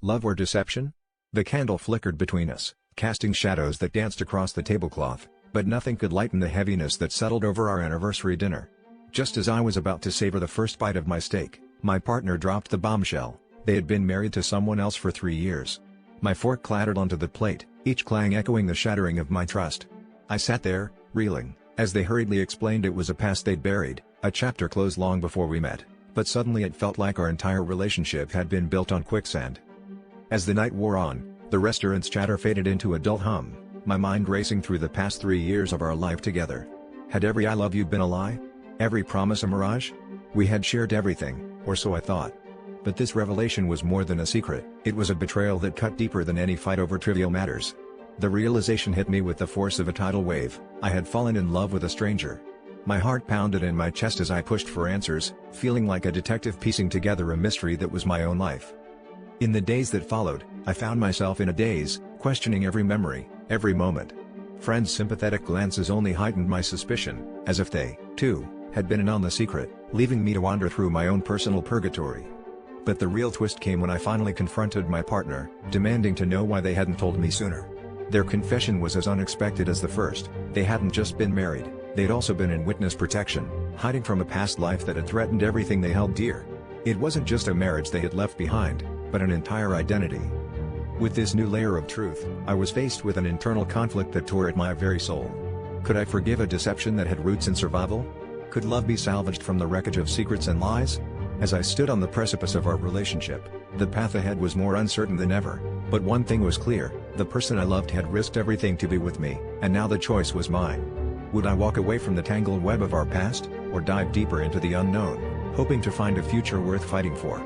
Love or deception? The candle flickered between us, casting shadows that danced across the tablecloth, but nothing could lighten the heaviness that settled over our anniversary dinner. Just as I was about to savor the first bite of my steak, my partner dropped the bombshell. They had been married to someone else for 3 years. My fork clattered onto the plate, each clang echoing the shattering of my trust. I sat there, reeling, as they hurriedly explained it was a past they'd buried, a chapter closed long before we met, but suddenly it felt like our entire relationship had been built on quicksand. As the night wore on, the restaurant's chatter faded into a dull hum, my mind racing through the past 3 years of our life together. Had every I love you been a lie? Every promise a mirage? We had shared everything, or so I thought. But this revelation was more than a secret, it was a betrayal that cut deeper than any fight over trivial matters. The realization hit me with the force of a tidal wave. I had fallen in love with a stranger. My heart pounded in my chest as I pushed for answers, feeling like a detective piecing together a mystery that was my own life. In the days that followed, I found myself in a daze, questioning every memory, every moment. Friends' sympathetic glances only heightened my suspicion, as if they, too, had been in on the secret, leaving me to wander through my own personal purgatory. But the real twist came when I finally confronted my partner, demanding to know why they hadn't told me sooner. Their confession was as unexpected as the first. They hadn't just been married, they'd also been in witness protection, hiding from a past life that had threatened everything they held dear. It wasn't just a marriage they had left behind, but an entire identity. With this new layer of truth, I was faced with an internal conflict that tore at my very soul. Could I forgive a deception that had roots in survival? Could love be salvaged from the wreckage of secrets and lies? As I stood on the precipice of our relationship, the path ahead was more uncertain than ever, but one thing was clear, the person I loved had risked everything to be with me, and now the choice was mine. Would I walk away from the tangled web of our past, or dive deeper into the unknown, hoping to find a future worth fighting for?